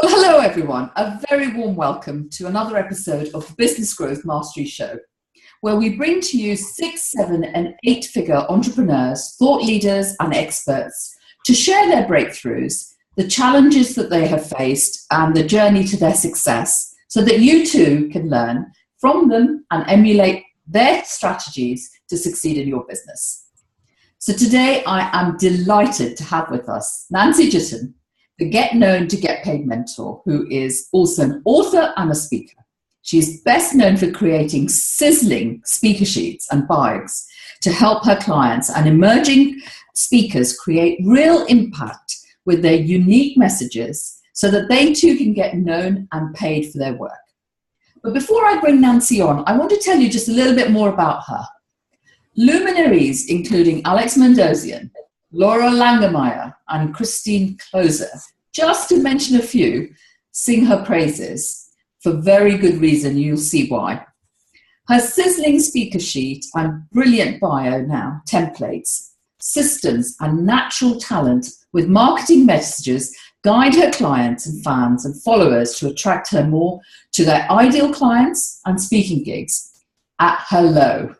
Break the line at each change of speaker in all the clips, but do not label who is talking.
Well, hello everyone. A very warm welcome to another episode of the Business Growth Mastery Show, where we bring to you 6, 7 and 8-figure entrepreneurs, thought leaders and experts to share their breakthroughs, the challenges that they have faced and the journey to their success, so that you too can learn from them and emulate their strategies to succeed in your business. So today I am delighted to have with us Nancy Juetten, the Get Known to Get Paid mentor, who is also an author and a speaker. She is best known for creating sizzling speaker sheets and bios to help her clients and emerging speakers create real impact with their unique messages so that they too can get known and paid for their work. But before I bring Nancy on, I want to tell you just a little bit more about her. Luminaries including Alex Mendosian, Laura Langemeyer and Christine Closer, just to mention a few, sing her praises for very good reason. You'll see why. Her sizzling speaker sheet and brilliant bio now, templates, systems and natural talent with marketing messages guide her clients and fans and followers to attract her more to their ideal clients and speaking gigs at her low.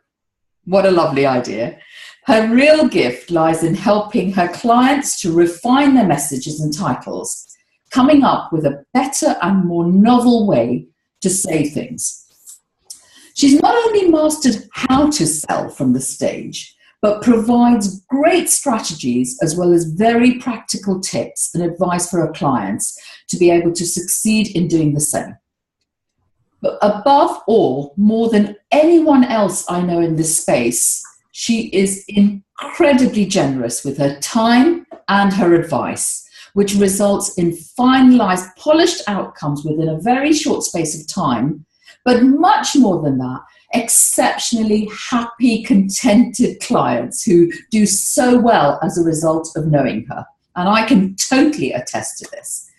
What a lovely idea. Her real gift lies in helping her clients to refine their messages and titles, coming up with a better and more novel way to say things. She's not only mastered how to sell from the stage, but provides great strategies as well as very practical tips and advice for her clients to be able to succeed in doing the same. But above all, more than anyone else I know in this space, she is incredibly generous with her time and her advice, which results in finalized, polished outcomes within a very short space of time, but much more than that, exceptionally happy, contented clients who do so well as a result of knowing her. And I can totally attest to this.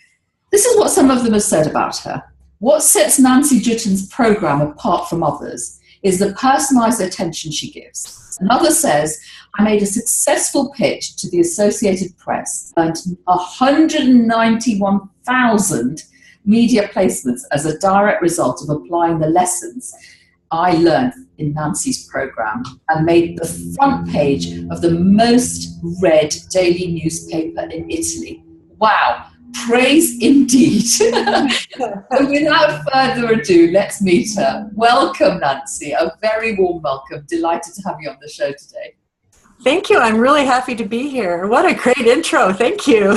This is what some of them have said about her. What sets Nancy Juetten's program apart from others is the personalized attention she gives. Another says, I made a successful pitch to the Associated Press, earned 191,000 media placements as a direct result of applying the lessons I learned in Nancy's program, and made the front page of the most read daily newspaper in Italy. Wow, praise indeed. So without further ado, let's meet her. Welcome, Nancy. A very warm welcome. Delighted to have you on the show today.
Thank you. I'm really happy to be here. What a great intro. Thank you.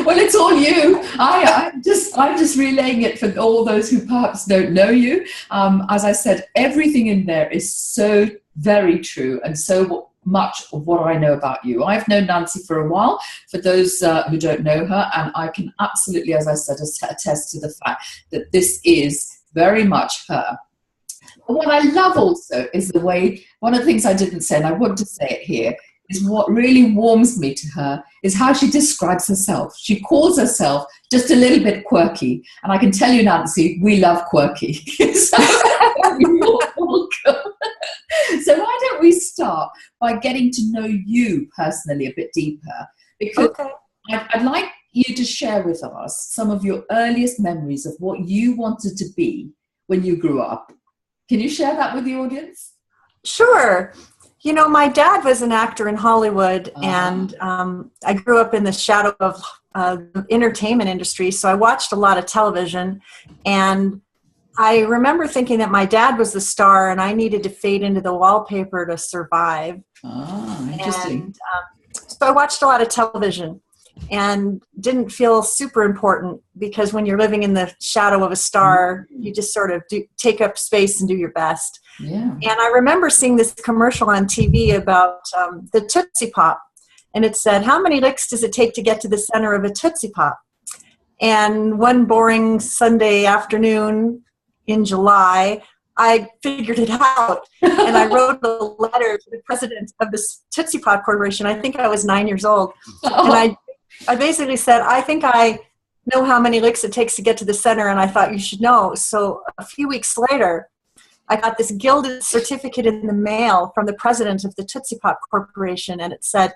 Well, it's all you. I'm just relaying it for all those who perhaps don't know you. As I said, everything in there is so very true and so much of what I know about you. I've known Nancy for a while, for those who don't know her, and I can absolutely, as I said, attest to the fact that this is very much her. What I love also is the way, one of the things I didn't say, and I want to say it here, is what really warms me to her is how she describes herself. She calls herself just a little bit quirky. And I can tell you, Nancy, we love quirky. So you're welcome. So why don't we start by getting to know you personally a bit deeper? Because I'd like you to share with us some of your earliest memories of what you wanted to be when you grew up. Can you share that with the audience?
Sure. You know, my dad was an actor in Hollywood, and I grew up in the shadow of the entertainment industry, so I watched a lot of television, and I remember thinking that my dad was the star and I needed to fade into the wallpaper to survive.
Interesting.
And, so I watched a lot of television and didn't feel super important, because when you're living in the shadow of a star, you just sort of take up space and do your best.
Yeah.
And I remember seeing this commercial on TV about the Tootsie Pop, and it said, how many licks does it take to get to the center of a Tootsie Pop? And one boring Sunday afternoon in July, I figured it out, and I wrote a letter to the president of the Tootsie Pop Corporation. I think I was 9 years old, and I basically said, I think I know how many licks it takes to get to the center, and I thought you should know. So a few weeks later, I got this gilded certificate in the mail from the president of the Tootsie Pop Corporation, and it said,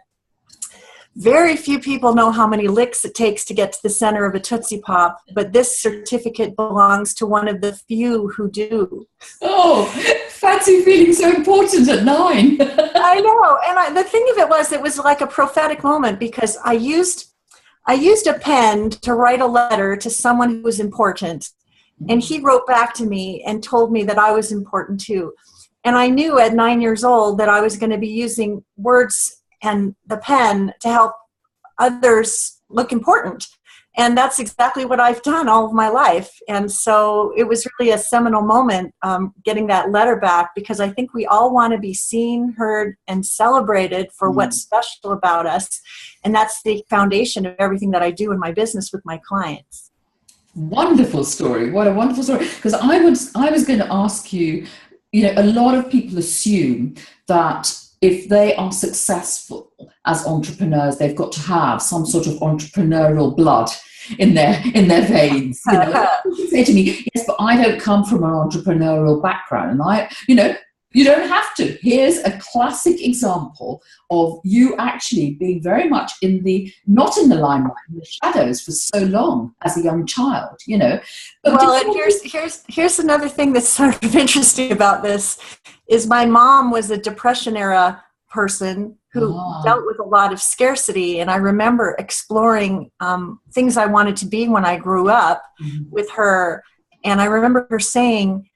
very few people know how many licks it takes to get to the center of a Tootsie Pop, but this certificate belongs to one of the few who do.
Oh, fancy feeling so important at 9.
I know. And the thing of it was like a prophetic moment, because I used a pen to write a letter to someone who was important. And he wrote back to me and told me that I was important too. And I knew at 9 years old that I was going to be using words and the pen to help others look important. And that's exactly what I've done all of my life. And so it was really a seminal moment getting that letter back, because I think we all want to be seen, heard, and celebrated for what's special about us. And that's the foundation of everything that I do in my business with my clients.
Wonderful story. What a wonderful story. Because I was going to ask you, a lot of people assume that if they are successful as entrepreneurs, they've got to have some sort of entrepreneurial blood in their veins. People say to me, yes, but I don't come from an entrepreneurial background. And you don't have to. Here's a classic example of you actually being very much not in the limelight, in the shadows for so long as a young child, But
well, and here's another thing that's sort of interesting about this is my mom was a Depression era person who dealt with a lot of scarcity. And I remember exploring things I wanted to be when I grew up with her. And I remember her saying,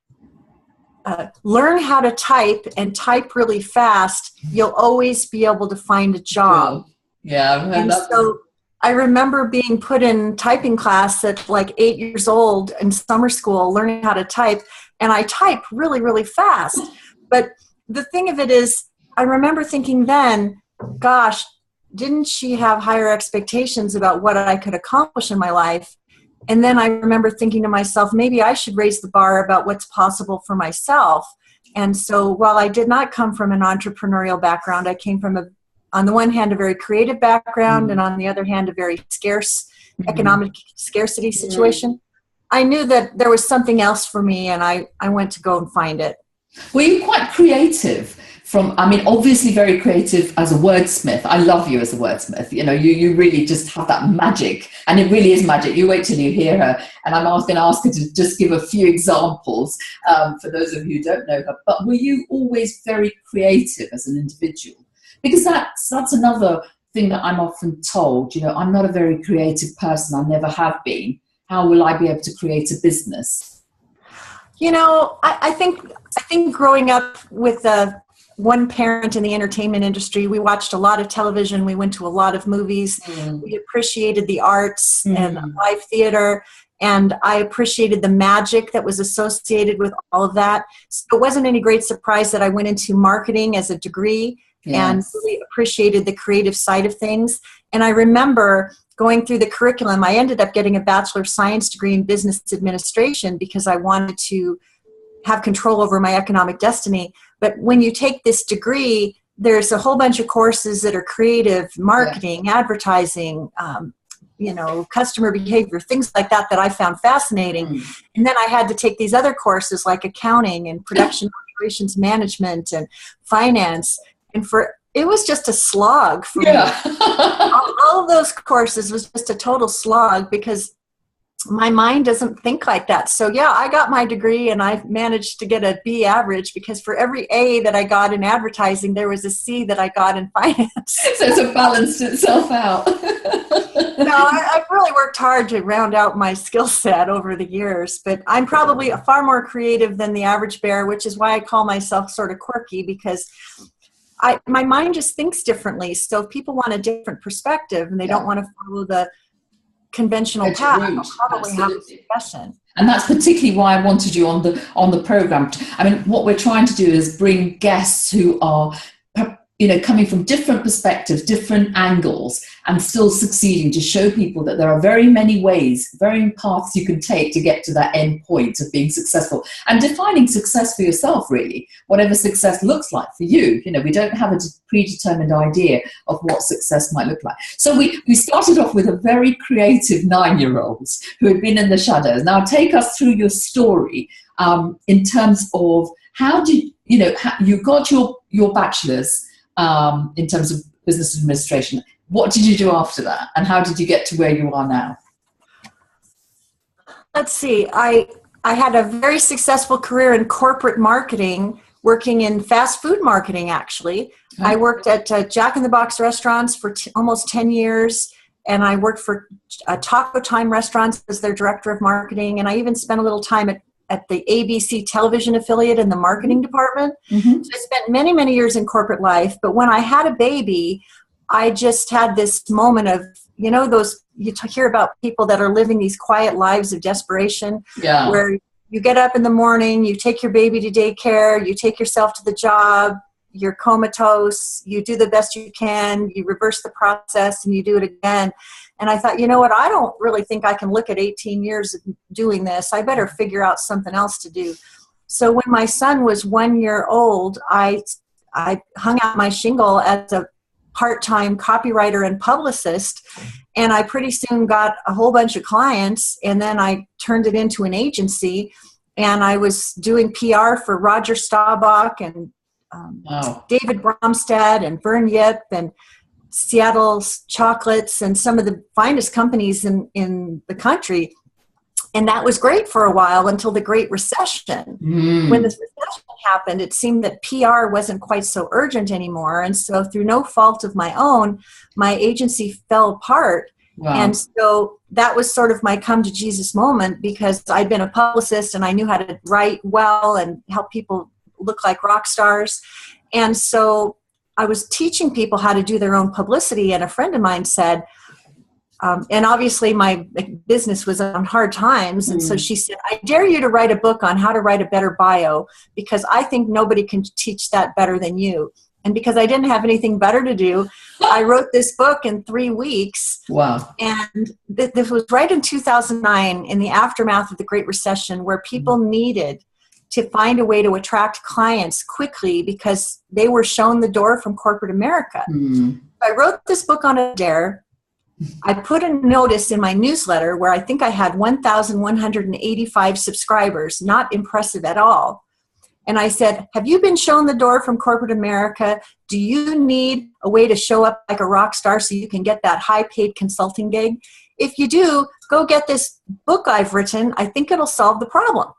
learn how to type and type really fast. You'll always be able to find a job.
Yeah.
And so I remember being put in typing class at like 8 years old in summer school, learning how to type. And I type really, really fast. But the thing of it is, I remember thinking then, gosh, didn't she have higher expectations about what I could accomplish in my life? And then I remember thinking to myself, maybe I should raise the bar about what's possible for myself. And so while I did not come from an entrepreneurial background, I came from on the one hand, a very creative background, and on the other hand, a very scarce economic scarcity situation. I knew that there was something else for me, and I went to go and find it.
Were you quite creative? Obviously very creative as a wordsmith. I love you as a wordsmith. You really just have that magic, and it really is magic. You wait till you hear her, and I'm going to ask her to just give a few examples for those of you who don't know her. But were you always very creative as an individual? Because that's another thing that I'm often told. I'm not a very creative person. I never have been. How will I be able to create a business?
I think growing up with one parent in the entertainment industry, we watched a lot of television. We went to a lot of movies. We appreciated the arts and live theater. And I appreciated the magic that was associated with all of that. So it wasn't any great surprise that I went into marketing as a degree and really appreciated the creative side of things. And I remember going through the curriculum, I ended up getting a Bachelor of Science degree in business administration because I wanted to have control over my economic destiny. But when you take this degree, there's a whole bunch of courses that are creative, marketing, advertising, customer behavior, things like that I found fascinating. And then I had to take these other courses like accounting and production operations management and finance. And it was just a slog for me. All of those courses was just a total slog because my mind doesn't think like that. So I got my degree and I managed to get a B average because for every A that I got in advertising, there was a C that I got in finance.
So it balanced itself out.
I've really worked hard to round out my skill set over the years, but I'm probably far more creative than the average bear, which is why I call myself sort of quirky, because my mind just thinks differently. So if people want a different perspective and they don't want to follow the conventional path, I'll probably have a discussion.
And that's particularly why I wanted you on the program. What we're trying to do is bring guests who are coming from different perspectives, different angles, and still succeeding, to show people that there are very many ways, varying paths you can take to get to that end point of being successful and defining success for yourself, really, whatever success looks like for you. We don't have a predetermined idea of what success might look like. So we started off with a very creative 9-year-olds who had been in the shadows. Now take us through your story in terms of how you got your bachelor's in terms of business administration. what did you do after that? And how did you get to where you are now?
Let's see. I had a very successful career in corporate marketing, working in fast food marketing, actually. Okay. I worked at Jack in the Box restaurants for almost 10 years, and I worked for Taco Time restaurants as their director of marketing, and I even spent a little time at the ABC television affiliate in the marketing department. Mm-hmm. So I spent many, many years in corporate life, but when I had a baby, I just had this moment of, you know, those, you hear about people that are living these quiet lives of desperation, where you get up in the morning, you take your baby to daycare, you take yourself to the job, you're comatose, you do the best you can, you reverse the process, and you do it again. And I thought, you know what, I don't really think I can look at 18 years of doing this. I better figure out something else to do. So when my son was 1 year old, I hung out my shingle as a part-time copywriter and publicist, and I pretty soon got a whole bunch of clients, and then I turned it into an agency, and I was doing PR for Roger Staubach and David Bromstead and Vern Yip and Seattle's Chocolates and some of the finest companies in the country. And that was great for a while until the Great Recession. When this recession happened, it seemed that PR wasn't quite so urgent anymore. And so through no fault of my own, my agency fell apart. Wow. And so that was sort of my come to Jesus moment, because I'd been a publicist and I knew how to write well and help people look like rock stars. And so I was teaching people how to do their own publicity. And a friend of mine said, and obviously my business was on hard times. And so she said, I dare you to write a book on how to write a better bio, because I think nobody can teach that better than you. And because I didn't have anything better to do, I wrote this book in 3 weeks. Wow. And this was right in 2009, in the aftermath of the Great Recession, where people needed to find a way to attract clients quickly because they were shown the door from corporate America. I wrote this book on a dare. I put a notice in my newsletter where I think I had 1,185 subscribers, not impressive at all. And I said, have you been shown the door from corporate America? Do you need a way to show up like a rock star so you can get that high-paid consulting gig? If you do, go get this book I've written. I think it'll solve the problem.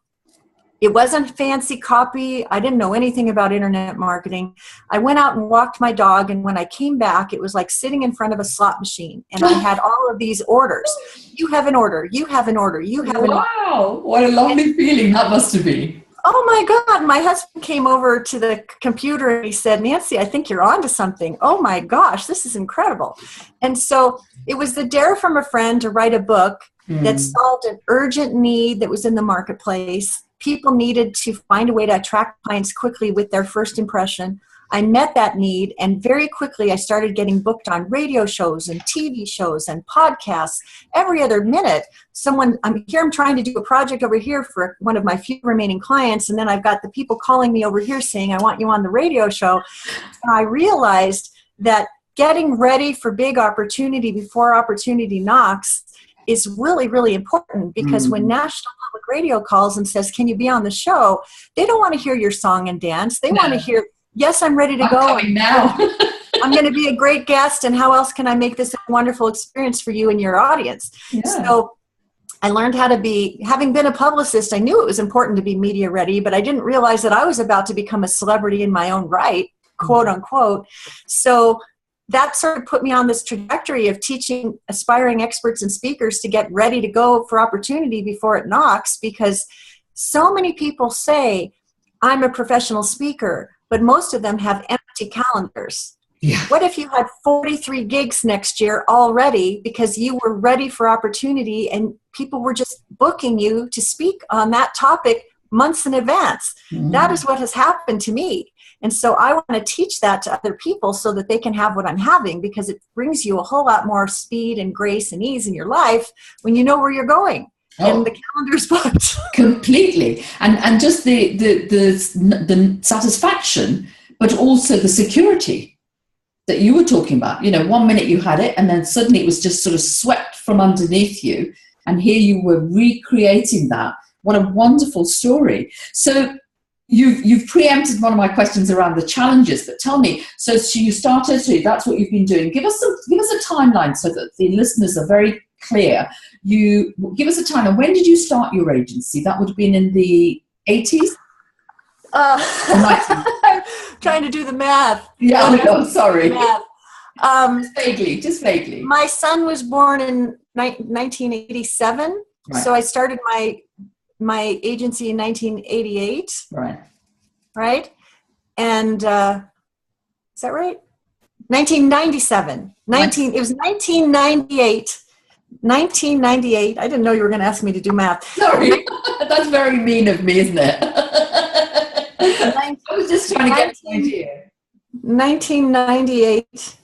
It wasn't fancy copy. I didn't know anything about internet marketing. I went out and walked my dog, and when I came back, it was like sitting in front of a slot machine, and I had all of these orders. You have an order. You have an order. You have an order.
Wow, what a lovely feeling that must have been.
Oh my God, my husband came over to the computer and he said, Nancy, I think you're onto something. Oh my gosh, this is incredible. And so it was the dare from a friend to write a book that solved an urgent need that was in the marketplace. People needed to find a way to attract clients quickly with their first impression. I met that need, and very quickly I started getting booked on radio shows and TV shows and podcasts. Every other minute, I'm trying to do a project over here for one of my few remaining clients, and then I've got the people calling me over here saying, I want you on the radio show. And I realized that getting ready for big opportunity before opportunity knocks is really, really important, because when National Public Radio calls and says, can you be on the show? They don't want to hear your song and dance. They want to hear, yes, I'm ready to go.
Coming now.
I'm going to be a great guest, and how else can I make this a wonderful experience for you and your audience? Yeah. So I learned how to be, having been a publicist, I knew it was important to be media ready, but I didn't realize that I was about to become a celebrity in my own right, quote unquote. So that sort of put me on this trajectory of teaching aspiring experts and speakers to get ready to go for opportunity before it knocks, because so many people say, I'm a professional speaker, but most of them have empty calendars. Yeah. What if you had 43 gigs next year already because you were ready for opportunity and people were just booking you to speak on that topic months in advance? That is what has happened to me. And so I want to teach that to other people so that they can have what I'm having, because it brings you a whole lot more speed and grace and ease in your life when you know where you're going. And the calendar's booked.
Completely. And just the satisfaction, but also the security that you were talking about. You know, 1 minute you had it, and then suddenly it was just sort of swept from underneath you. And here you were recreating that. What a wonderful story. So you've preempted one of my questions around the challenges, but tell me, so you started, so that's what you've been doing. Give us a timeline so that the listeners are very clear. You give us a timeline. When did you start your agency? That would have been in the 80s?
I'm trying to do the math.
Yeah, no, sorry.
Math.
Just vaguely.
My son was born in 1987,
right.
So I started my agency in 1988. Right? And is that right? 1997. It was 1998. 1998. I didn't know you were going to ask me to do math.
Sorry, that's very mean of me, isn't it? I was just trying to get an idea.
1998.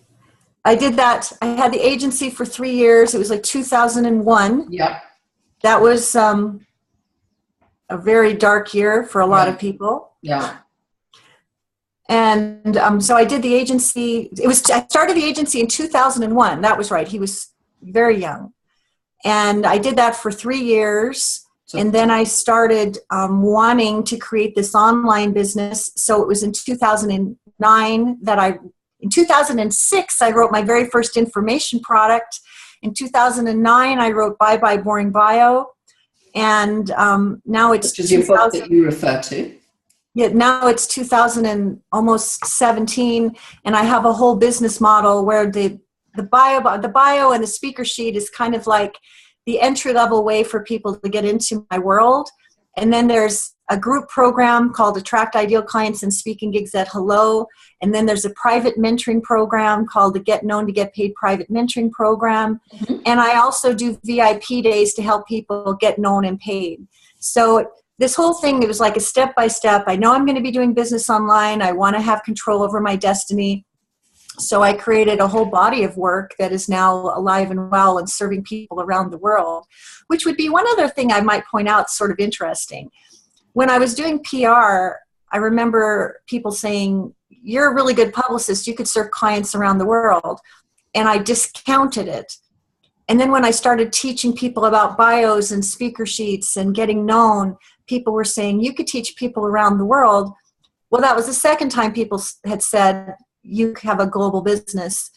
I did that. I had the agency for 3 years. It was like 2001.
Yeah.
That was a very dark year for a lot of people.
Yeah.
And so I did the agency. I started the agency in 2001. That was right. He was very young. And I did that for 3 years. And then I started wanting to create this online business. So it was in 2009 that in 2006, I wrote my very first information product. In 2009, I wrote Bye Bye Boring Bio. And now it's...
Which is your book that you refer to.
Yeah, now it's 2017, and I have a whole business model where the bio and the speaker sheet is kind of like the entry-level way for people to get into my world. And then there's a group program called Attract Ideal Clients and Speaking Gigs at Hello. And then there's a private mentoring program called the Get Known to Get Paid Private Mentoring Program. Mm-hmm. And I also do VIP days to help people get known and paid. So this whole thing, it was like a step-by-step. I know I'm going to be doing business online. I want to have control over my destiny. So I created a whole body of work that is now alive and well and serving people around the world, which would be one other thing I might point out sort of interesting. When I was doing PR, I remember people saying, you're a really good publicist. You could serve clients around the world. And I discounted it. And then when I started teaching people about bios and speaker sheets and getting known, people were saying, you could teach people around the world. Well, that was the second time people had said, you have a global business.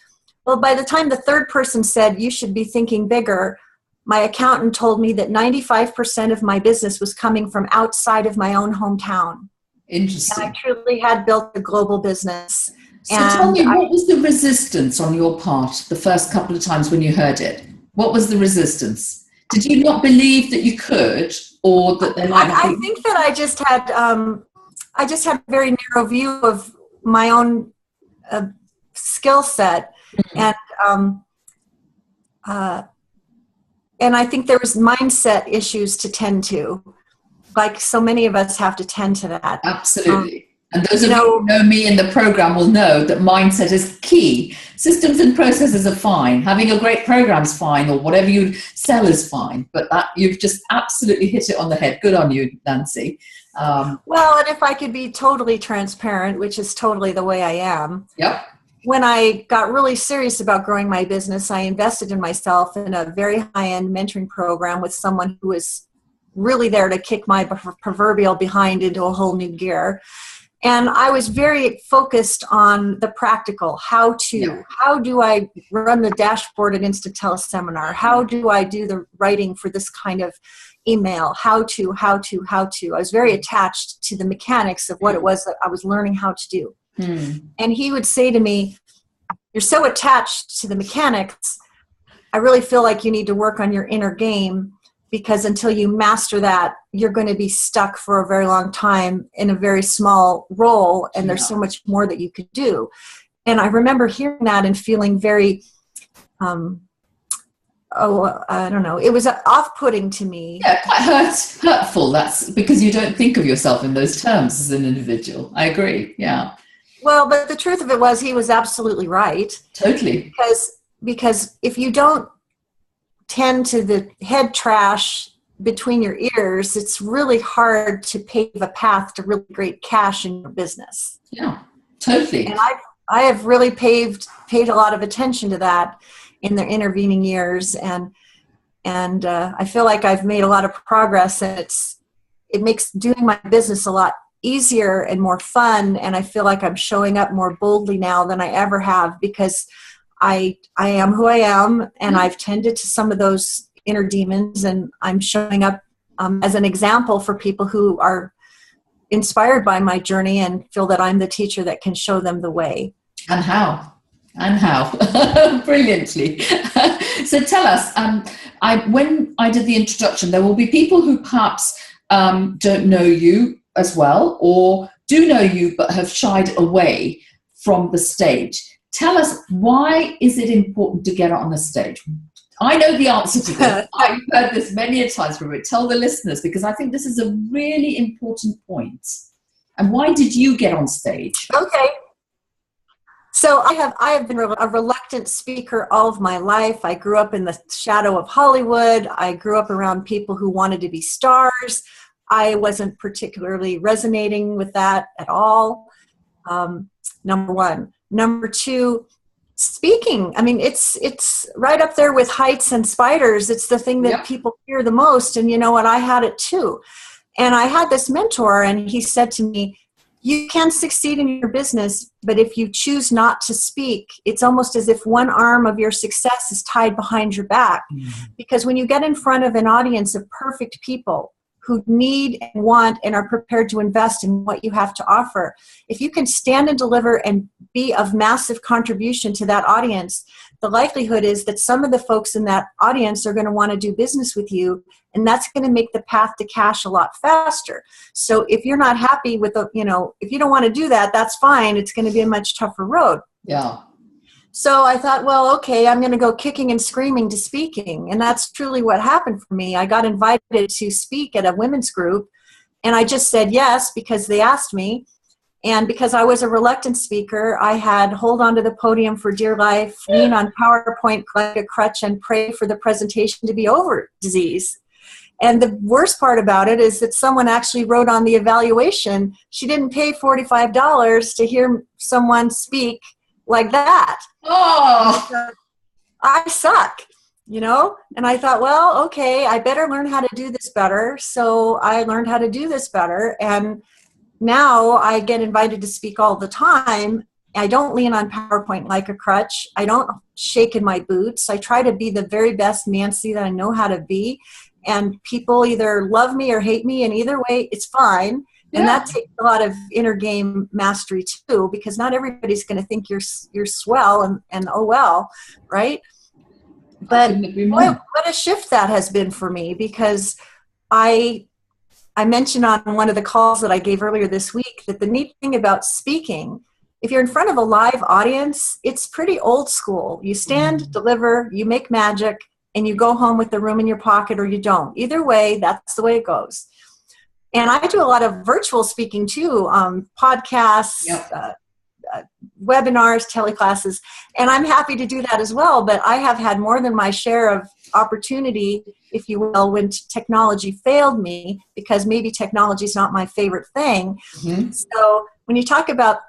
Well, by the time the third person said, you should be thinking bigger, my accountant told me that 95% of my business was coming from outside of my own hometown.
Interesting.
And I truly had built a global business.
So tell me, what was the resistance on your part the first couple of times when you heard it? What was the resistance? Did you not believe that you could, or that there might
I think that I just had a very narrow view of my own skill set, and I think there was mindset issues to tend to, like so many of us have to tend to that.
Absolutely. And those of you who know me in the program will know that mindset is key. Systems and processes are fine. Having a great program is fine, or whatever you sell is fine. But you've just absolutely hit it on the head. Good on you, Nancy.
Well, and if I could be totally transparent, which is totally the way I am.
Yep.
When I got really serious about growing my business, I invested in myself in a very high-end mentoring program with someone who was really there to kick my proverbial behind into a whole new gear. And I was very focused on the practical, how do I run the dashboard at Instant Teleseminar? How do I do the writing for this kind of email? How to. I was very attached to the mechanics of what it was that I was learning how to do. And he would say to me, you're so attached to the mechanics, I really feel like you need to work on your inner game, because until you master that, you're going to be stuck for a very long time in a very small role, and there's so much more that you could do. And I remember hearing that and feeling very, I don't know, it was off-putting to me.
Yeah, quite hurtful. That's because you don't think of yourself in those terms as an individual. I agree, yeah.
Well, but the truth of it was he was absolutely right.
Totally.
Because if you don't tend to the head trash between your ears, it's really hard to pave a path to really great cash in your business.
Yeah, totally.
And I have really paid a lot of attention to that in the intervening years, and I feel like I've made a lot of progress, and it makes doing my business a lot easier and more fun, and I feel like I'm showing up more boldly now than I ever have, because I am who I am, and I've tended to some of those inner demons, and I'm showing up as an example for people who are inspired by my journey and feel that I'm the teacher that can show them the way.
And how? Brilliantly. So tell us, when I did the introduction, there will be people who perhaps don't know you as well, or do know you but have shied away from the stage. Tell us, why is it important to get on the stage? I know the answer to this. I've heard this many a times from it. Tell the listeners, because I think this is a really important point. And why did you get on stage?
Okay. So I have been a reluctant speaker all of my life. I grew up in the shadow of Hollywood. I grew up around people who wanted to be stars. I wasn't particularly resonating with that at all. Number one. Number two, speaking. I mean, it's right up there with heights and spiders. It's the thing that people fear the most. And you know what? I had it too. And I had this mentor, and he said to me, you can succeed in your business, but if you choose not to speak, it's almost as if one arm of your success is tied behind your back. Mm-hmm. Because when you get in front of an audience of perfect people who need and want and are prepared to invest in what you have to offer, if you can stand and deliver and be of massive contribution to that audience, the likelihood is that some of the folks in that audience are going to want to do business with you, and that's going to make the path to cash a lot faster. So if you're not happy with if you don't want to do that, that's fine. It's going to be a much tougher road.
Yeah.
So I thought, well, okay, I'm going to go kicking and screaming to speaking. And that's truly what happened for me. I got invited to speak at a women's group, and I just said yes because they asked me. And because I was a reluctant speaker, I had hold on to the podium for dear life, lean on PowerPoint like a crutch, and pray for the presentation to be over disease. And the worst part about it is that someone actually wrote on the evaluation, she didn't pay $45 to hear someone speak like that.
Oh,
I suck, And I thought, well, okay, I better learn how to do this better. So I learned how to do this better. And now I get invited to speak all the time. I don't lean on PowerPoint like a crutch. I don't shake in my boots. I try to be the very best Nancy that I know how to be. And people either love me or hate me. And either way, it's fine. And that takes a lot of inner game mastery too, because not everybody's going to think you're swell and oh well, right? But what a shift that has been for me, because I mentioned on one of the calls that I gave earlier this week that the neat thing about speaking, if you're in front of a live audience, it's pretty old school. You stand, deliver, you make magic, and you go home with the room in your pocket, or you don't. Either way, that's the way it goes. And I do a lot of virtual speaking too, podcasts, webinars, teleclasses, and I'm happy to do that as well. But I have had more than my share of opportunity, if you will, when technology failed me, because maybe technology is not my favorite thing. Mm-hmm. So when you talk about,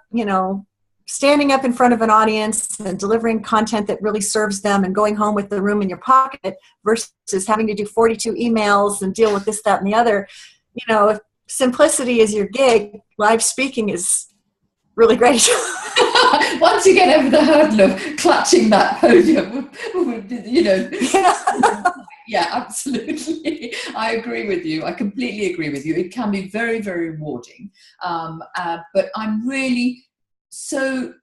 standing up in front of an audience and delivering content that really serves them and going home with the room in your pocket versus having to do 42 emails and deal with this, that, and the other, if simplicity is your gig, live speaking is really great.
Once you get over the hurdle of clutching that podium, Yeah, absolutely. I agree with you. I completely agree with you. It can be very, very rewarding. But I'm really so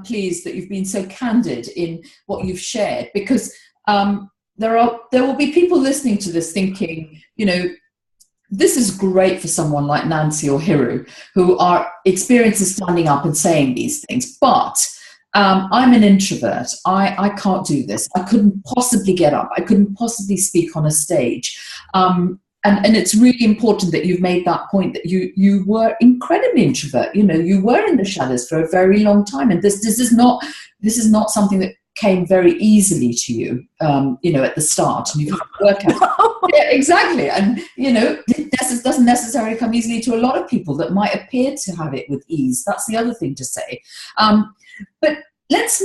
pleased that you've been so candid in what you've shared, because there will be people listening to this thinking, this is great for someone like Nancy or Hiroo, who are experienced standing up and saying these things. But I'm an introvert. I can't do this. I couldn't possibly get up. I couldn't possibly speak on a stage. And it's really important that you've made that point, that you were incredibly introvert. You were in the shadows for a very long time. And this is not something that came very easily to you, at the start, and you've had to work out. Yeah, exactly. And, this doesn't necessarily come easily to a lot of people that might appear to have it with ease. That's the other thing to say. But let's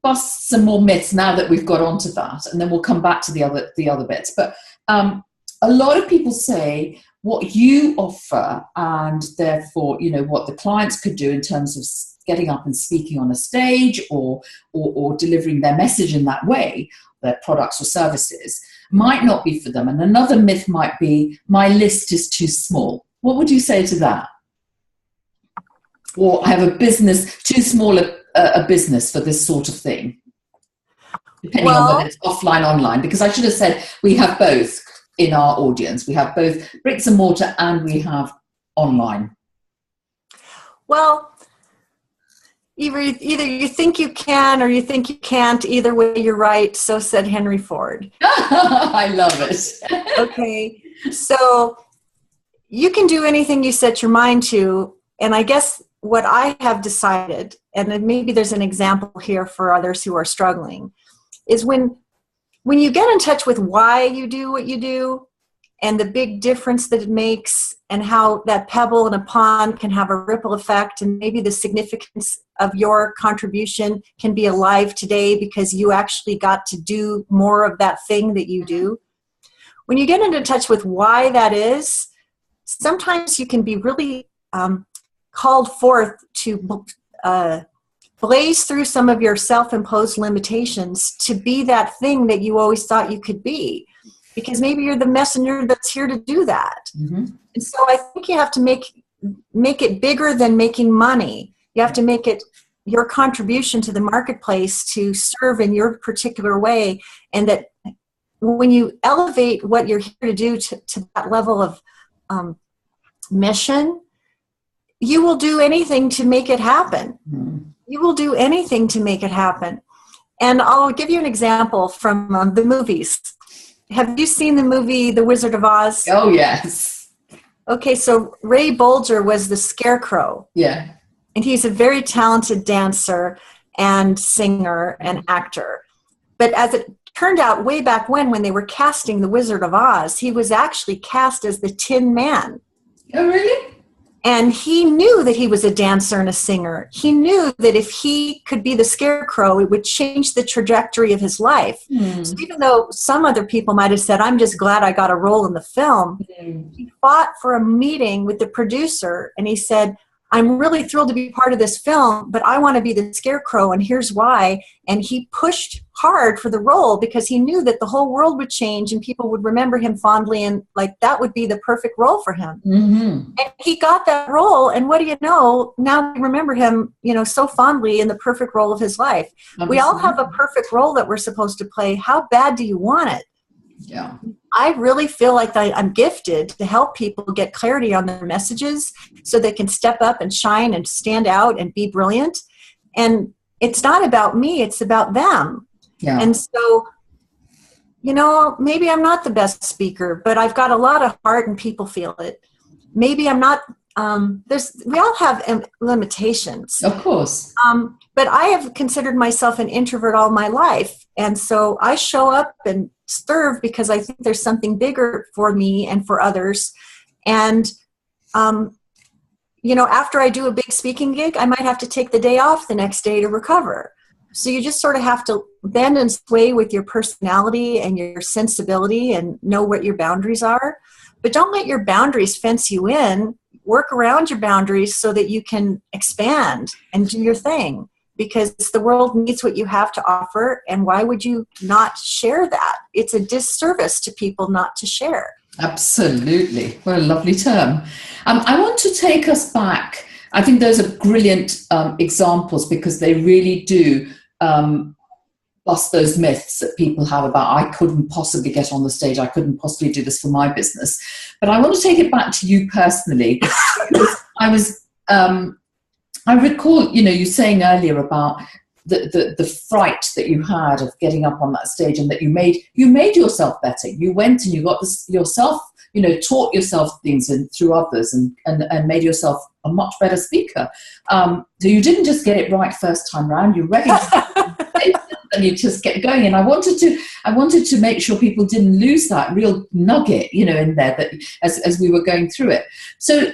bust some more myths now that we've got onto that, and then we'll come back to the other bits. But a lot of people say what you offer, and therefore, what the clients could do in terms of getting up and speaking on a stage or delivering their message in that way, their products or services, might not be for them. And another myth might be, my list is too small. What would you say to that? Or I have a business, too small a business for this sort of thing, depending on whether it's offline, online, because I should have said we have both in our audience. We have both bricks and mortar and we have online.
Well, either you think you can or you think you can't. Either way, you're right. So said Henry Ford.
I love it.
Okay. So you can do anything you set your mind to. And I guess what I have decided, and then maybe there's an example here for others who are struggling, is when you get in touch with why you do what you do and the big difference that it makes and how that pebble in a pond can have a ripple effect, and maybe the significance of your contribution can be alive today because you actually got to do more of that thing that you do. When you get into touch with why that is, sometimes you can be really called forth to blaze through some of your self-imposed limitations to be that thing that you always thought you could be, because maybe you're the messenger that's here to do that. Mm-hmm. And so I think you have to make it bigger than making money. You have to make it your contribution to the marketplace to serve in your particular way, and that when you elevate what you're here to do to that level of mission, you will do anything to make it happen. Mm-hmm. You will do anything to make it happen. And I'll give you an example from the movies. Have you seen the movie The Wizard of Oz?
Oh, yes.
Okay, so Ray Bolger was the Scarecrow.
Yeah.
And he's a very talented dancer and singer and actor. But as it turned out, way back when they were casting The Wizard of Oz, he was actually cast as the Tin Man.
Oh, really?
And he knew that he was a dancer and a singer. He knew that if he could be the Scarecrow, it would change the trajectory of his life. Mm. So even though some other people might have said, I'm just glad I got a role in the film, he fought for a meeting with the producer, and he said, I'm really thrilled to be part of this film, but I want to be the Scarecrow, and here's why. And he pushed hard for the role because he knew that the whole world would change and people would remember him fondly, and like that would be the perfect role for him. Mm-hmm. And he got that role, and what do you know? Now we remember him, so fondly in the perfect role of his life. Absolutely. We all have a perfect role that we're supposed to play. How bad do you want it?
Yeah.
I really feel like I'm gifted to help people get clarity on their messages so they can step up and shine and stand out and be brilliant. And it's not about me, it's about them. Yeah. And so, maybe I'm not the best speaker, but I've got a lot of heart and people feel it. Maybe I'm not, we all have limitations.
Of course.
But I have considered myself an introvert all my life. And so I show up and serve because I think there's something bigger for me and for others. And, after I do a big speaking gig, I might have to take the day off the next day to recover. So you just sort of have to bend and sway with your personality and your sensibility and know what your boundaries are. But don't let your boundaries fence you in. Work around your boundaries so that you can expand and do your thing, because the world needs what you have to offer. And why would you not share that? It's a disservice to people not to share.
Absolutely. What a lovely term. I want to take us back. I think those are brilliant examples because they really do bust those myths that people have about, I couldn't possibly get on the stage, I couldn't possibly do this for my business. But I want to take it back to you personally. I recall, you saying earlier about the fright that you had of getting up on that stage, and that you made yourself better. You went and you got yourself, taught yourself things through others and made yourself a much better speaker. So you didn't just get it right first time round. You recognized it and you just kept going. And I wanted to make sure people didn't lose that real nugget, in there that as we were going through it. So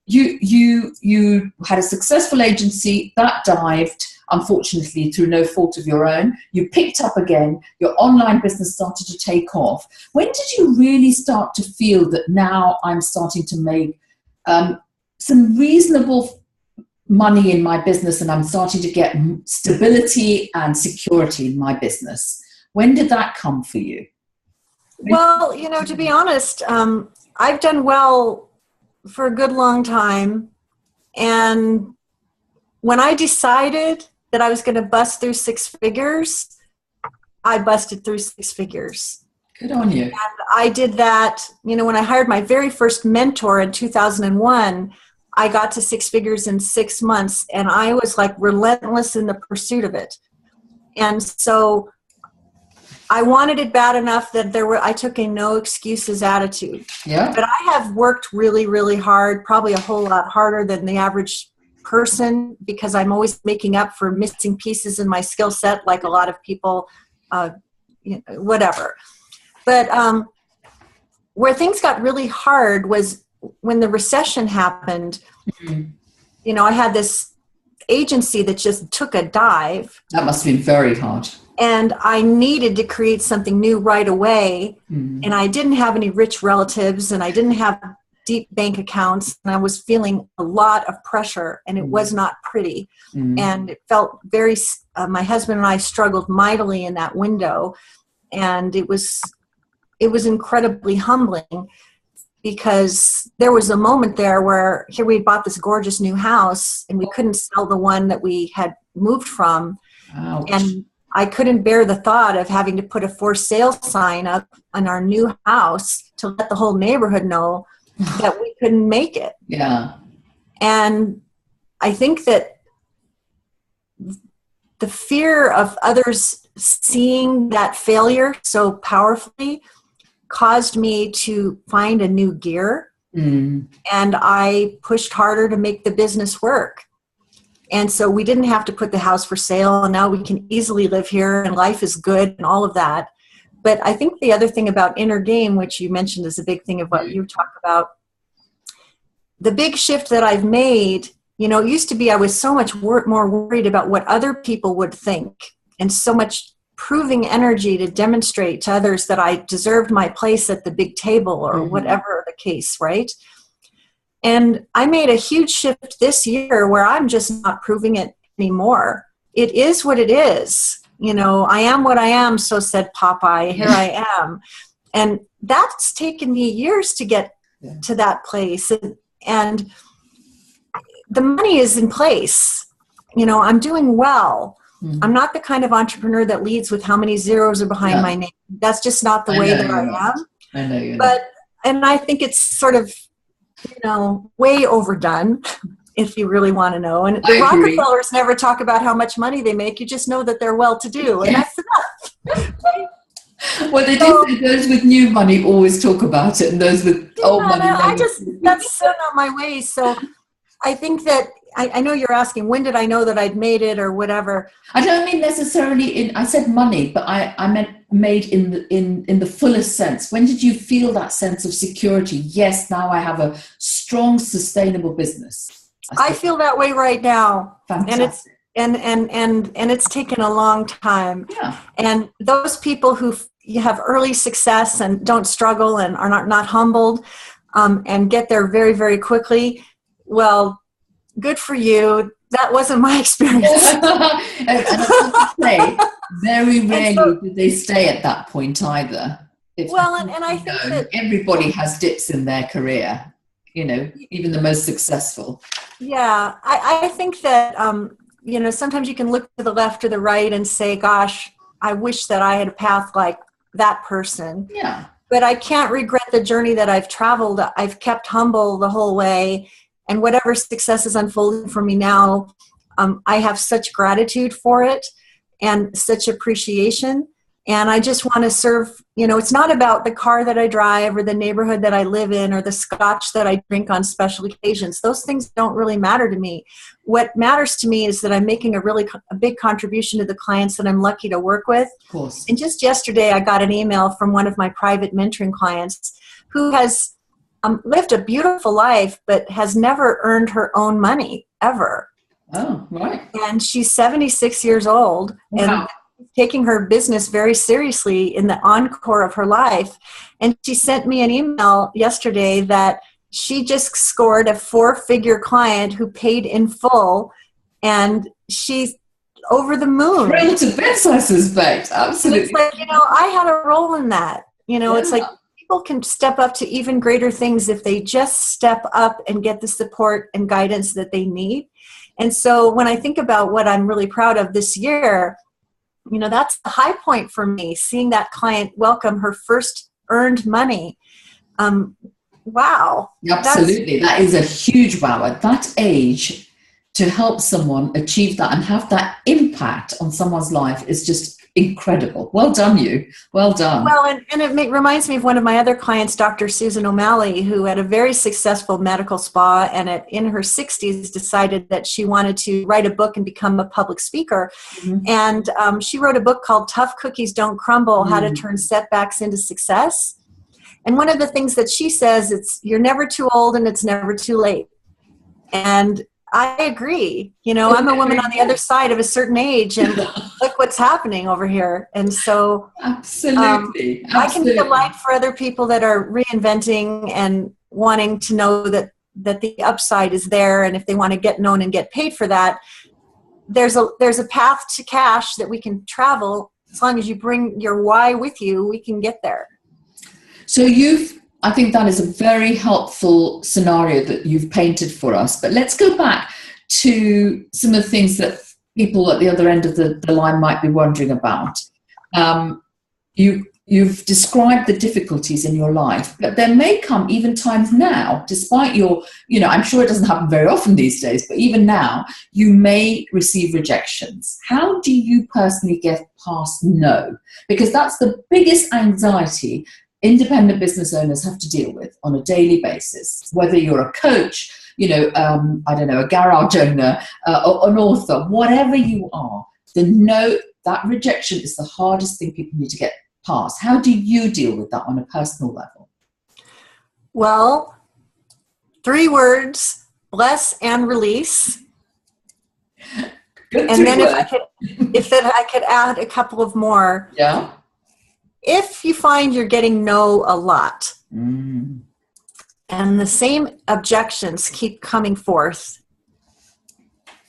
you had a successful agency that dived. unfortunately, through no fault of your own. You picked up again, your online business started to take off. When did you really start to feel that now I'm starting to make some reasonable money in my business and I'm starting to get stability and security in my business? When did that come for you?
Well, to be honest, I've done well for a good long time. And when I decided that I was going to bust through six figures, I busted through six figures.
Good on you.
And I did that, when I hired my very first mentor in 2001, I got to six figures in 6 months, and I was like relentless in the pursuit of it. And so I wanted it bad enough that I took a no excuses attitude.
Yeah.
But I have worked really, really hard, probably a whole lot harder than the average person, because I'm always making up for missing pieces in my skill set, like a lot of people, whatever. But where things got really hard was when the recession happened. Mm-hmm. I had this agency that just took a dive.
That must have been very hard.
And I needed to create something new right away. Mm-hmm. And I didn't have any rich relatives, and I didn't have deep bank accounts. And I was feeling a lot of pressure, and it was not pretty. Mm-hmm. And it felt very, my husband and I struggled mightily in that window. And it was incredibly humbling, because there was a moment there where here we bought this gorgeous new house and we couldn't sell the one that we had moved from. Ouch. And I couldn't bear the thought of having to put a for sale sign up on our new house to let the whole neighborhood know that we couldn't make it.
Yeah.
And I think that the fear of others seeing that failure so powerfully caused me to find a new gear. And I pushed harder to make the business work. And so we didn't have to put the house for sale, and now we can easily live here and life is good and all of that. But I think the other thing about inner game, which you mentioned is a big thing of what you talk about, the big shift that I've made, it used to be I was so much more worried about what other people would think, and so much proving energy to demonstrate to others that I deserved my place at the big table or whatever the case, right? And I made a huge shift this year where I'm just not proving it anymore. It is what it is. I am what I am, so said Popeye. Here I am. And that's taken me years to get to that place. And the money is in place. I'm doing well. I'm not the kind of entrepreneur that leads with how many zeros are behind my name. That's just not the way that I am.
I know you.
And I think it's sort of, way overdone, if you really want to know. And the Rockefellers never talk about how much money they make. You just know that they're well-to-do, and that's enough.
Well, they do say those with new money always talk about it, and those with old money.
That's so not my way. So I think that I know you're asking, when did I know that I'd made it or whatever?
I don't mean necessarily I said money, but I meant made in the fullest sense. When did you feel that sense of security? Yes, now I have a strong, sustainable business.
I feel that way right now.
Fantastic.
And it's taken a long time.
Yeah.
And those people who you have early success and don't struggle and are not humbled and get there very, very quickly, well, good for you. That wasn't my experience.
and I say, very rarely do they stay at that point either.
I think that
everybody has dips in their career, even the most successful.
Yeah, I think that, sometimes you can look to the left or the right and say, gosh, I wish that I had a path like that person.
Yeah.
But I can't regret the journey that I've traveled. I've kept humble the whole way. And whatever success is unfolding for me now, I have such gratitude for it and such appreciation. And I just want to serve, it's not about the car that I drive or the neighborhood that I live in or the scotch that I drink on special occasions. Those things don't really matter to me. What matters to me is that I'm making a big contribution to the clients that I'm lucky to work with.
Of course.
And just yesterday, I got an email from one of my private mentoring clients who has lived a beautiful life, but has never earned her own money, ever.
Oh, right.
And she's 76 years old.
Wow.
And taking her business very seriously in the encore of her life. And she sent me an email yesterday that she just scored a 4-figure client who paid in full, and she's over the moon.
Thrilled to bits, I suspect. Absolutely.
It's like, I had a role in that. It's like people can step up to even greater things if they just step up and get the support and guidance that they need. And so when I think about what I'm really proud of this year, that's the high point for me, seeing that client welcome her first earned money. Wow.
Absolutely. That is a huge wow. At that age, to help someone achieve that and have that impact on someone's life is just incredible. Well done, you. Well done.
Well, and it reminds me of one of my other clients, Dr. Susan O'Malley, who had a very successful medical spa, and in her 60s decided that she wanted to write a book and become a public speaker. Mm-hmm. And she wrote a book called Tough Cookies Don't Crumble, How to Turn Setbacks into Success. And one of the things that she says, you're never too old and it's never too late. And I agree. I'm a woman on the other side of a certain age, and look what's happening over here. And so
absolutely.
I can be a light for other people that are reinventing and wanting to know that the upside is there. And if they want to get known and get paid for that, there's a path to cash that we can travel. As long as you bring your why with you, we can get there.
So I think that is a very helpful scenario that you've painted for us. But let's go back to some of the things that people at the other end of the line might be wondering about. You've described the difficulties in your life, but there may come even times now, despite your, I'm sure it doesn't happen very often these days, but even now, you may receive rejections. How do you personally get past no? Because that's the biggest anxiety independent business owners have to deal with on a daily basis, whether you're a coach, a garage owner, or an author, whatever you are. That rejection is the hardest thing people need to get past. How do you deal with that on a personal level?
Well, 3 words: bless and release.
Good.
And then if I could add a couple of more.
Yeah.
If you find you're getting no a lot, and the same objections keep coming forth,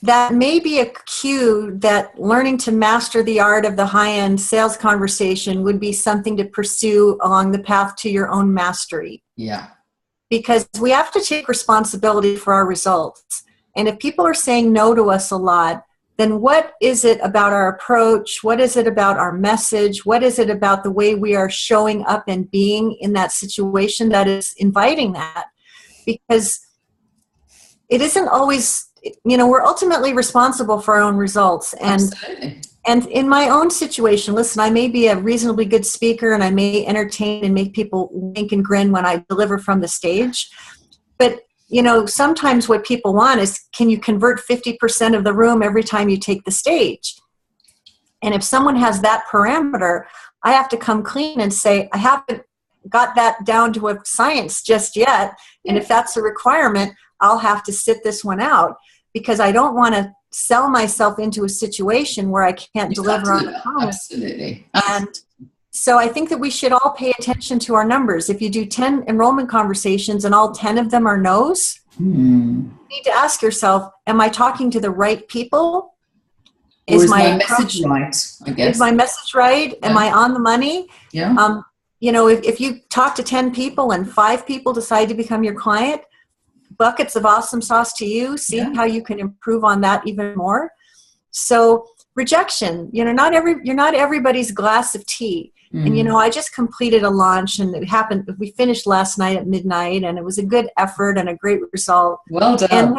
that may be a cue that learning to master the art of the high-end sales conversation would be something to pursue along the path to your own mastery.
Yeah.
Because we have to take responsibility for our results. And if people are saying no to us a lot, then what is it about our approach? What is it about our message? What is it about the way we are showing up and being in that situation that is inviting that? Because it isn't always, we're ultimately responsible for our own results.
Absolutely.
And in my own situation, listen, I may be a reasonably good speaker and I may entertain and make people wink and grin when I deliver from the stage. But sometimes what people want is, can you convert 50% of the room every time you take the stage? And if someone has that parameter, I have to come clean and say, I haven't got that down to a science just yet. And if that's a requirement, I'll have to sit this one out, because I don't want to sell myself into a situation where I can't deliver on the promise.
Absolutely.
And so I think that we should all pay attention to our numbers. If you do 10 enrollment conversations and all 10 of them are no's, you need to ask yourself, am I talking to the right people?
Is my message right, I guess?
Is my message right? Yeah. Am I on the money?
Yeah.
If you talk to 10 people and 5 people decide to become your client, buckets of awesome sauce to you. See how you can improve on that even more. So rejection, you're not everybody's glass of tea. And, I just completed a launch, and we finished last night at midnight, and it was a good effort and a great result.
Well done.
And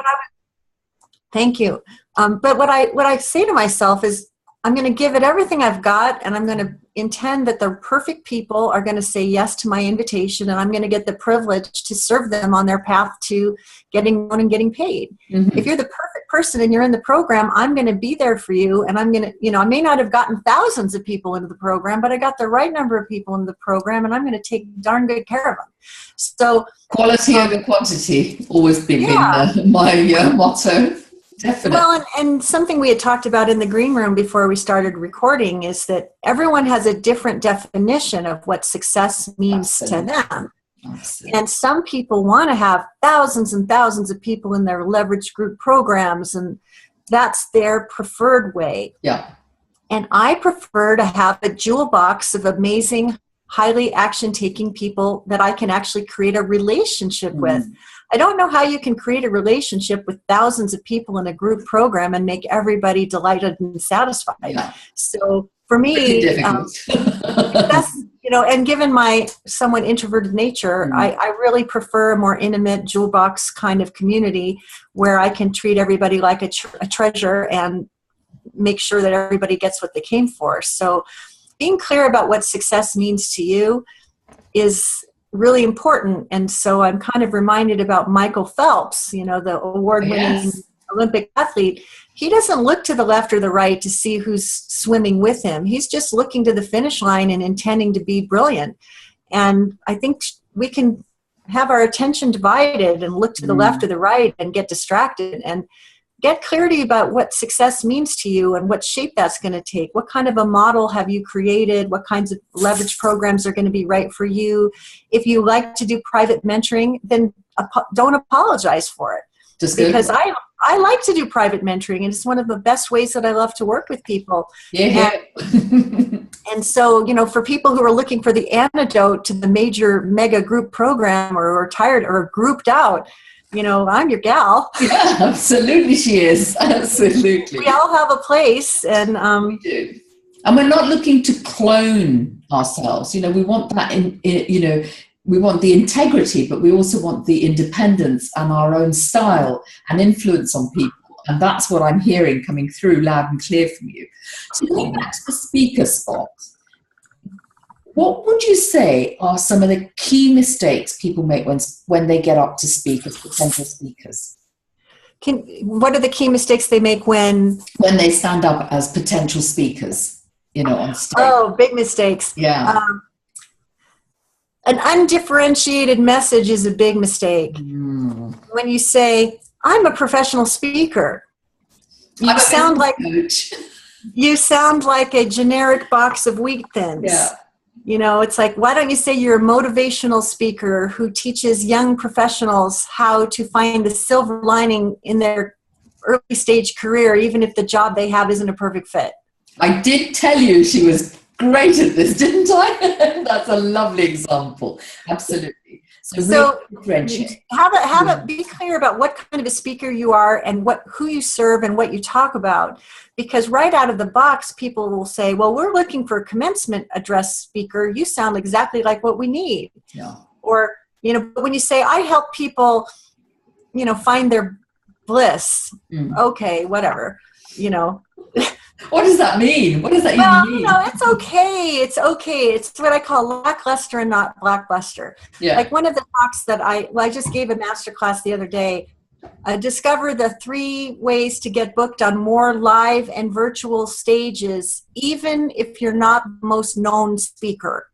thank you. But what I say to myself is, I'm going to give it everything I've got, and I'm going to intend that the perfect people are going to say yes to my invitation, and I'm going to get the privilege to serve them on their path to getting known and getting paid. If you're the perfect person and you're in the program, I'm going to be there for you, and I'm going to, I may not have gotten thousands of people into the program, but I got the right number of people in the program, and I'm going to take darn good care of them. So
quality over quantity, always been my motto. Definitely.
Well, and something we had talked about in the green room before we started recording is that everyone has a different definition of what success means to them. Absolutely. And some people want to have thousands and thousands of people in their leverage group programs, and that's their preferred way.
Yeah.
And I prefer to have a jewel box of amazing, highly action-taking people that I can actually create a relationship with. I don't know how you can create a relationship with thousands of people in a group program and make everybody delighted and satisfied. Yeah. So for me, that's, and given my somewhat introverted nature, I really prefer a more intimate jewel box kind of community where I can treat everybody like a treasure and make sure that everybody gets what they came for. So being clear about what success means to you is really important. And so I'm kind of reminded about Michael Phelps, the award-winning Olympic athlete. He doesn't look to the left or the right to see who's swimming with him. He's just looking to the finish line and intending to be brilliant. And I think we can have our attention divided and look to the left or the right and get distracted, and get clarity about what success means to you and what shape that's going to take. What kind of a model have you created? What kinds of leverage programs are going to be right for you? If you like to do private mentoring, then don't apologize for it. Because I like to do private mentoring, and it's one of the best ways that I love to work with people.
Yeah.
And so, for people who are looking for the antidote to the major mega group program or are tired or grouped out, I'm your gal.
Yeah, absolutely she is. Absolutely.
We all have a place. And
we do. And we're not looking to clone ourselves. We want that we want the integrity, but we also want the independence and our own style and influence on people. And that's what I'm hearing coming through loud and clear from you. So going back to the speaker spot, what would you say are some of the key mistakes people make when they get up to speak as potential speakers?
What are the key mistakes they make when
they stand up as potential speakers, on stage?
Oh, big mistakes.
Yeah.
An undifferentiated message is a big mistake. When you say, I'm a professional speaker, you sound like a generic box of wheat thins.
Yeah.
It's like, why don't you say you're a motivational speaker who teaches young professionals how to find the silver lining in their early stage career, even if the job they have isn't a perfect fit?
I did tell you she was great at this, didn't I? That's a lovely example. Absolutely. So
be clear about what kind of a speaker you are and who you serve and what you talk about. Because right out of the box, people will say, well, we're looking for a commencement address speaker. You sound exactly like what we need.
Yeah.
Or, but when you say, I help people, find their bliss. Okay, whatever,
What does that mean? What does that even mean?
It's okay. It's okay. It's what I call lackluster and not blockbuster.
Yeah.
Like one of the talks that I just gave a master class the other day. Discover the 3 ways to get booked on more live and virtual stages, even if you're not the most known speaker.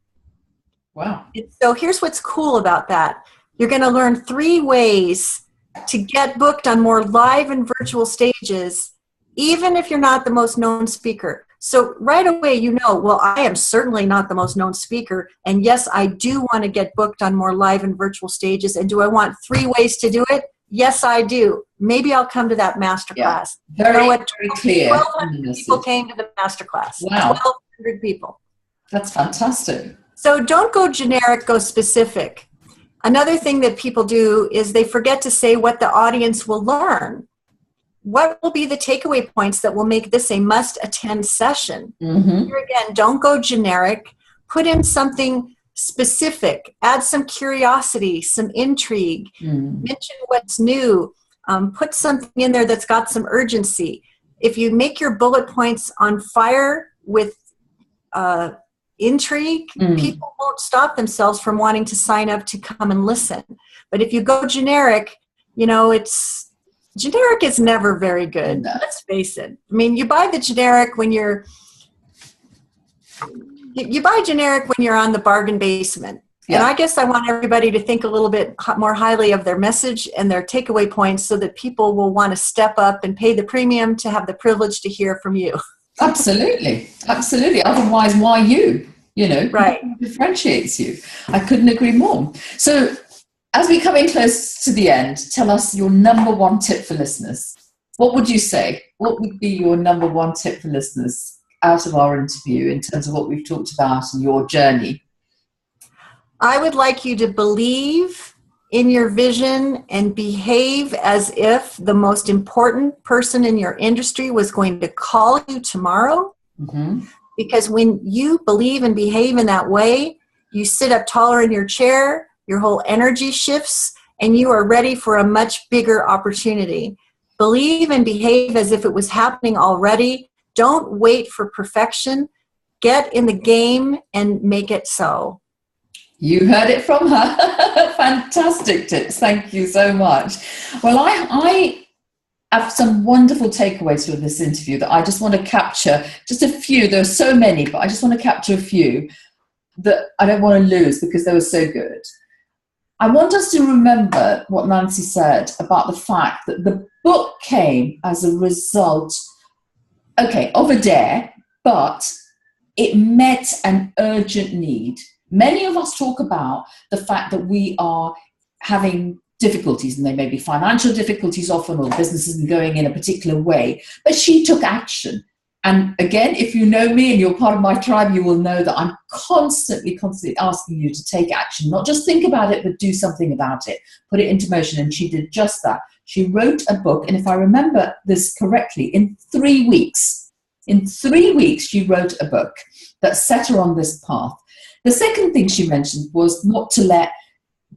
Wow.
So here's what's cool about that. You're going to learn 3 ways to get booked on more live and virtual stages, even if you're not the most known speaker. So right away, well, I am certainly not the most known speaker. And yes, I do want to get booked on more live and virtual stages. And do I want 3 ways to do it? Yes, I do. Maybe I'll come to that masterclass.
Yeah. Very clear.
1,200 people came to the masterclass.
Wow.
1,200 people.
That's fantastic.
So don't go generic, go specific. Another thing that people do is they forget to say what the audience will learn. What will be the takeaway points that will make this a must-attend session? Here again, don't go generic. Put in something specific. Add some curiosity, some intrigue. Mention what's new. Put something in there that's got some urgency. If you make your bullet points on fire with intrigue, people won't stop themselves from wanting to sign up to come and listen. But if you go generic, generic is never very good. No. Let's face it. I mean, you buy generic when you're on the bargain basement. And I guess I want everybody to think a little bit more highly of their message and their takeaway points so that people will want to step up and pay the premium to have the privilege to hear from you.
Absolutely. Absolutely. Otherwise, why you? You know,
right.
What differentiates you. I couldn't agree more. So as we come in close to the end, tell us your number one tip for listeners. What would you say? What would be your number one tip for listeners out of our interview in terms of what we've talked about and your journey?
I would like you to believe in your vision and behave as if the most important person in your industry was going to call you tomorrow.
Mm-hmm.
Because when you believe and behave in that way, you sit up taller in your chair, your whole energy shifts, and you are ready for a much bigger opportunity. Believe and behave as if it was happening already. Don't wait for perfection. Get in the game and make it so.
You heard it from her. Fantastic tips. Thank you so much. Well, I have some wonderful takeaways from this interview that I just want to capture. Just a few. There are so many, but I just want to capture a few that I don't want to lose because they were so good. I want us to remember what Nancy said about the fact that the book came as a result, of a dare, but it met an urgent need. Many of us talk about the fact that we are having difficulties, and they may be financial difficulties often, or the business isn't going in a particular way, but she took action. And again, if you know me and you're part of my tribe, you will know that I'm constantly asking you to take action, not just think about it, but do something about it, put it into motion. And she did just that. She wrote a book, and if I remember this correctly, in 3 weeks, she wrote a book that set her on this path. The second thing she mentioned was not to let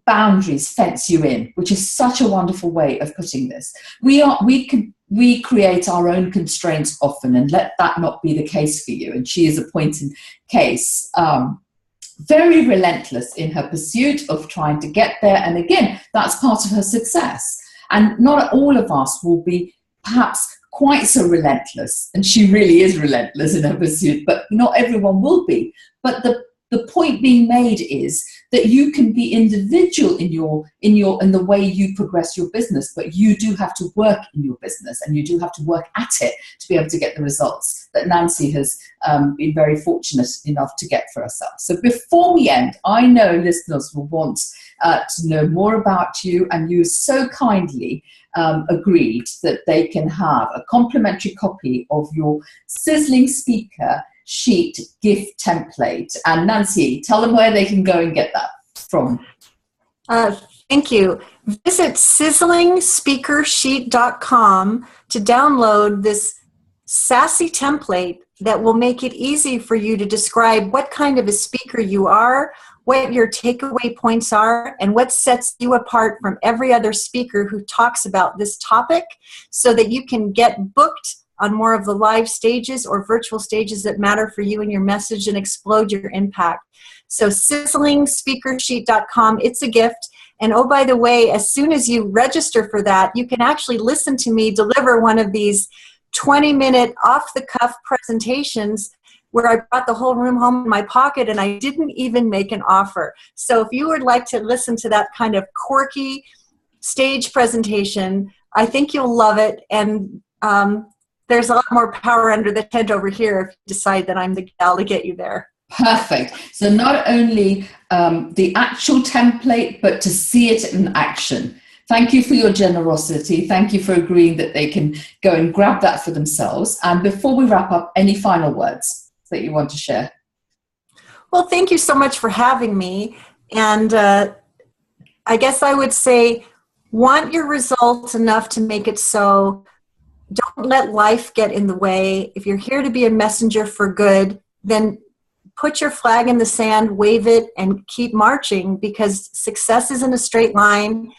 boundaries fence you in, which is such a wonderful way of putting this. We create our own constraints often, and let that not be the case for you. And she is a point in case, very relentless in her pursuit of trying to get there. And again, that's part of her success. And not all of us will be perhaps quite so relentless, and she really is relentless in her pursuit, but not everyone will be. But the point being made is that you can be individual in the way you progress your business, but you do have to work in your business, and you do have to work at it to be able to get the results that Nancy has been very fortunate enough to get for herself. So before we end, I know listeners will want to know more about you, and you so kindly agreed that they can have a complimentary copy of your Sizzling Speaker Sheet gift template. And Nancy, tell them where they can go and get that from.
Thank you. Visit sizzlingspeakersheet.com to download this sassy template that will make it easy for you to describe what kind of a speaker you are, what your takeaway points are, and what sets you apart from every other speaker who talks about this topic, so that you can get booked on more of the live stages or virtual stages that matter for you and your message, and explode your impact. So sizzlingspeakersheet.com, it's a gift. And oh, by the way, as soon as you register for that, you can actually listen to me deliver one of these 20-minute off-the-cuff presentations where I brought the whole room home in my pocket and I didn't even make an offer. So if you would like to listen to that kind of quirky stage presentation, I think you'll love it. And there's a lot more power under the tent over here if you decide that I'm the gal to get you there.
Perfect. So not only the actual template, but to see it in action. Thank you for your generosity. Thank you for agreeing that they can go and grab that for themselves. And before we wrap up, any final words that you want to share?
Well, thank you so much for having me. And I guess I would say, want your results enough to make it so. Don't let life get in the way. If you're here to be a messenger for good, then put your flag in the sand, wave it, and keep marching, because success isn't a straight line,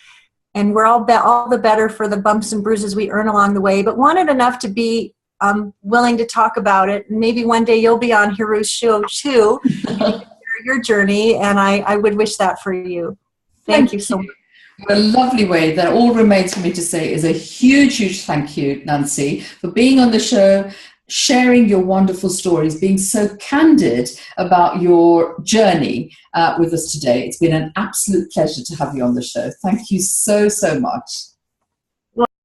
and we're all the better for the bumps and bruises we earn along the way. But want it enough to be willing to talk about it. And maybe one day you'll be on Hiroo's show too, your journey, and I would wish that for you. Thank you so much.
What a lovely way. That all remains for me to say is a huge, huge thank you, Nancy, for being on the show, sharing your wonderful stories, being so candid about your journey with us today. It's been an absolute pleasure to have you on the show. Thank you so, so much.